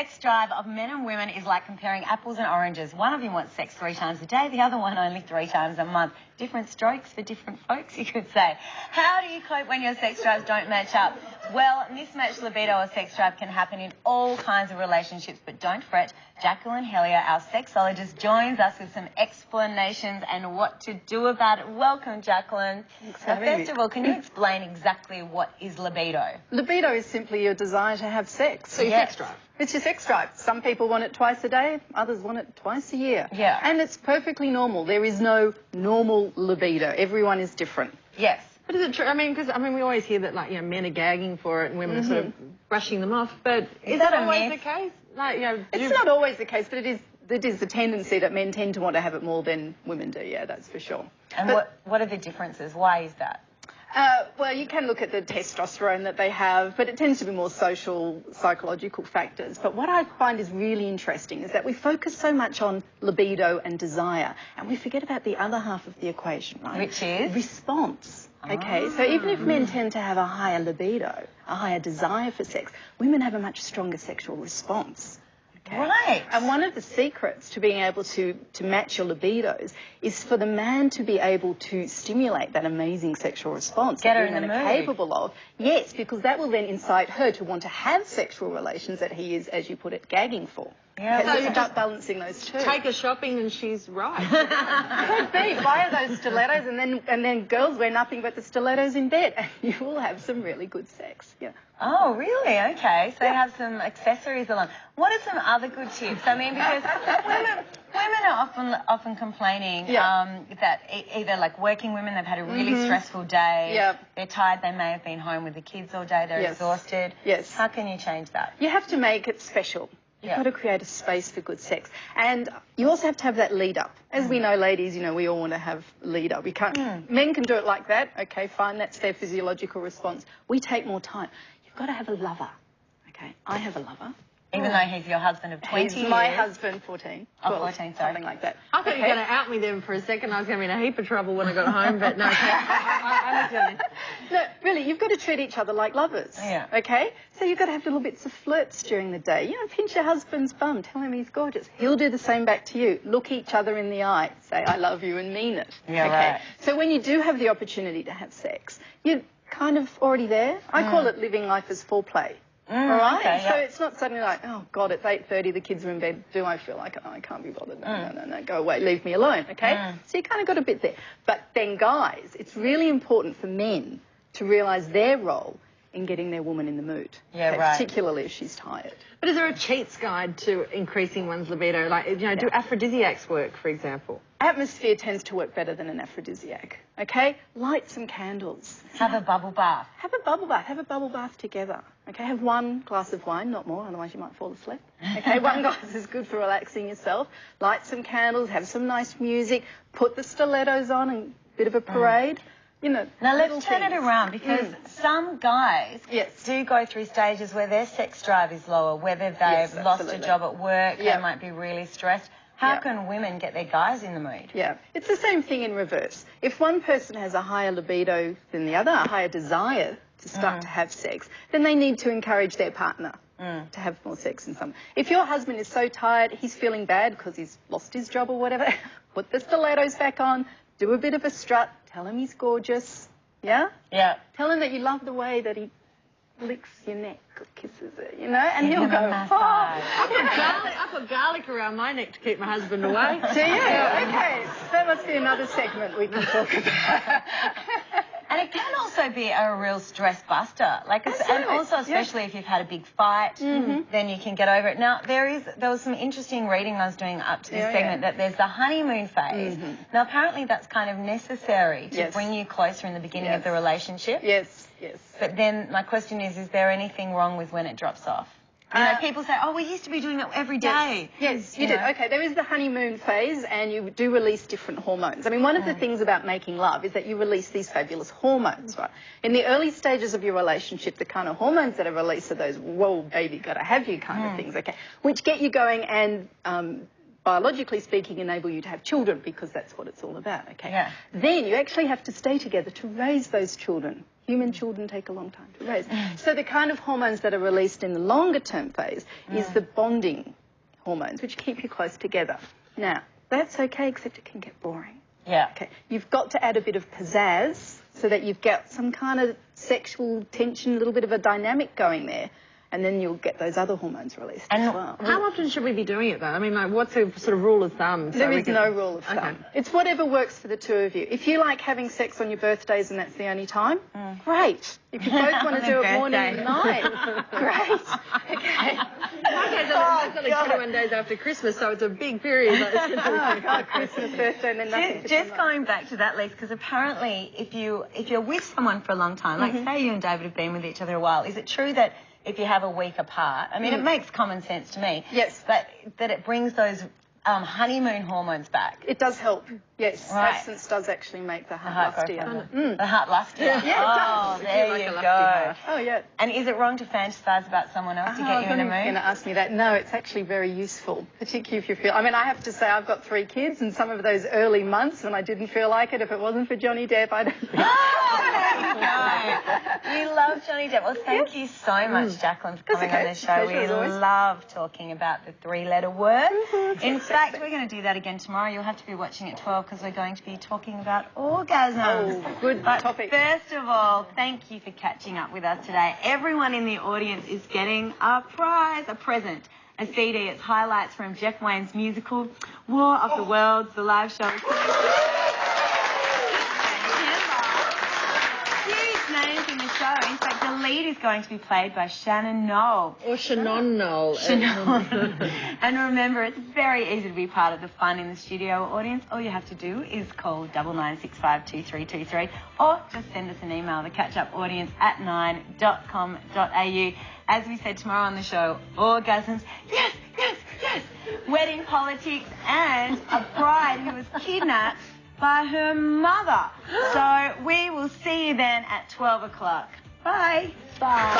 sex drive of men and women is like comparing apples and oranges. One of you wants sex 3 times a day, the other one only 3 times a month. Different strokes for different folks, you could say. How do you cope when your sex drives don't match up? Well, mismatched libido or sex drive can happen in all kinds of relationships, but don't fret. Jacqueline Hellier, our sexologist, joins us with some explanations and what to do about it. Welcome, Jacqueline. So first of all, can you explain exactly what is libido? Libido is simply your desire to have sex. So your sex drive. It's your sex drive. Some people want it twice a day, others want it twice a year. Yeah. And it's perfectly normal. There is no normal libido. Everyone is different. Yes. But is it true? Because we always hear that, like, men are gagging for it and women are sort of brushing them off. But is that always the case? Like, it's not always the case, but it is the tendency that men tend to want to have it more than women do. Yeah, that's for sure. And what are the differences? Why is that? Well, you can look at the testosterone that they have, but it tends to be more social, psychological factors. But what I find is really interesting is that we focus so much on libido and desire, and we forget about the other half of the equation, right? Which is? Response. Okay, so even if men tend to have a higher libido, a higher desire for sex, women have a much stronger sexual response. Okay. Right. And one of the secrets to being able to match your libidos is for the man to be able to stimulate that amazing sexual response Get that her in the women are mood. capable of. Yes, because that will then incite her to want to have sexual relations that he is, as you put it, gagging for. Yeah, So it's about balancing those two. Take her shopping and she's right. Could be. Buy her those stilettos and then girls wear nothing but the stilettos in bed and you will have some really good sex. Yeah. Oh, really? Okay. So you have some accessories along. What are some other good tips? Because women are often complaining that either like working women, they've had a really stressful day, they're tired, they may have been home with the kids all day, they're exhausted. Yes. How can you change that? You have to make it special. You've got to create a space for good sex. And you also have to have that lead up. As we know, ladies, we all want to have lead up. We can't, men can do it like that. Okay, fine, that's their physiological response. We take more time. You've got to have a lover. Okay, I have a lover. Even though he's your husband of 20 years. He's my husband, 14. Oh, 12, 14, sorry. something like that. I thought you were going to out me then for a second. I was going to be in a heap of trouble when I got home, but no, I understand. No, really, you've got to treat each other like lovers. Yeah. Okay? So you've got to have little bits of flirts during the day. Pinch your husband's bum. Tell him he's gorgeous. He'll do the same back to you. Look each other in the eye. Say, I love you, and mean it. Yeah, okay? right. So when you do have the opportunity to have sex, you're kind of already there. I call it living life as foreplay. All right? Okay, So it's not suddenly like, oh, God, it's 8:30, the kids are in bed. Do I feel like, oh, I can't be bothered? No, go away. Leave me alone, okay? So you kind of got a bit there. But then, guys, it's really important for men to realise their role in getting their woman in the mood. Yeah, okay? right. Particularly if she's tired. But is there a cheats guide to increasing one's libido? Like, do aphrodisiacs work, for example? Atmosphere tends to work better than an aphrodisiac, okay? Light some candles. Have a bubble bath. Have a bubble bath. Have a bubble bath together, okay? Have one glass of wine, not more, otherwise you might fall asleep. Okay, one glass is good for relaxing yourself. Light some candles, have some nice music, put the stilettos on and a bit of a parade. Now let's turn it around because some guys do go through stages where their sex drive is lower, whether they've lost a job at work, they might be really stressed. How can women get their guys in the mood? Yeah, it's the same thing in reverse. If one person has a higher libido than the other, a higher desire to start to have sex, then they need to encourage their partner to have more sex in some. If your husband is so tired, he's feeling bad because he's lost his job or whatever, put the stilettos back on, do a bit of a strut, tell him he's gorgeous, yeah? Yeah. Tell him that you love the way that he licks your neck or kisses it, and he'll go, I put garlic around my neck to keep my husband away. Do you? Okay, that must be another segment we can talk about. And it can also be a real stress buster. And also especially if you've had a big fight, then you can get over it. Now, there was some interesting reading I was doing up to this segment that there's the honeymoon phase. Now, apparently that's kind of necessary to bring you closer in the beginning of the relationship. Yes. But then my question is there anything wrong with when it drops off? People say, oh, we used to be doing it every day. Yes, you did. Okay, there is the honeymoon phase and you do release different hormones. One of the things about making love is that you release these fabulous hormones, right? In the early stages of your relationship, the kind of hormones that are released are those, whoa, baby, gotta have you kind of things, okay? Which get you going and biologically speaking, enable you to have children because that's what it's all about, okay? Yeah. Then you actually have to stay together to raise those children Human children take a long time to raise. So the kind of hormones that are released in the longer term phase is the bonding hormones, which keep you close together. Now, that's okay, except it can get boring. Yeah. Okay. You've got to add a bit of pizzazz so that you've got some kind of sexual tension, a little bit of a dynamic going there. And then you'll get those other hormones released as well. How often should we be doing it, though? I mean, like, what's a sort of rule of thumb? There is no rule of thumb. It's whatever works for the two of you. If you like having sex on your birthdays and that's the only time, great. If you both want to do it morning and night, great. Okay. It's only 21 days after Christmas, so it's a big period. Oh, God, Christmas, birthday, and then nothing. Just going back to that, Lise, because apparently if you're with someone for a long time, like say you and David have been with each other a while, is it true that if you have a week apart, I mean, it makes common sense to me. Yes. But that it brings those honeymoon hormones back. It does help. Yes. Right. Absence does actually make the heart lustier. The heart lustier. Yeah, it does. There you go. Oh, yeah. And is it wrong to fantasize about someone else to get you in the mood? I was going to ask me that. No, it's actually very useful, particularly if you feel... I mean, I have to say I've got 3 kids, and some of those early months when I didn't feel like it, if it wasn't for Johnny Depp, I'd... There you go. You love Johnny Depp. Well, thank you so much, Jacqueline, for coming on the show. We love talking about the 3-letter word. In fact, we're going to do that again tomorrow. You'll have to be watching at 12 because we're going to be talking about orgasms. Oh, good topic. First of all, thank you for catching up with us today. Everyone in the audience is getting a prize, a present, a CD. It's highlights from Jeff Wayne's musical War of the Worlds, the live show. Names in the show. In fact, the lead is going to be played by Shannon Knoll. Or Shannon Knoll. And remember, it's very easy to be part of the fun in the studio audience. All you have to do is call 99652323 or just send us an email, thecatchupaudience@9.com.au. As we said tomorrow on the show, orgasms, yes, yes, yes, wedding politics, and a bride who was kidnapped by her mother. So we will see you then at 12 o'clock. Bye. Bye.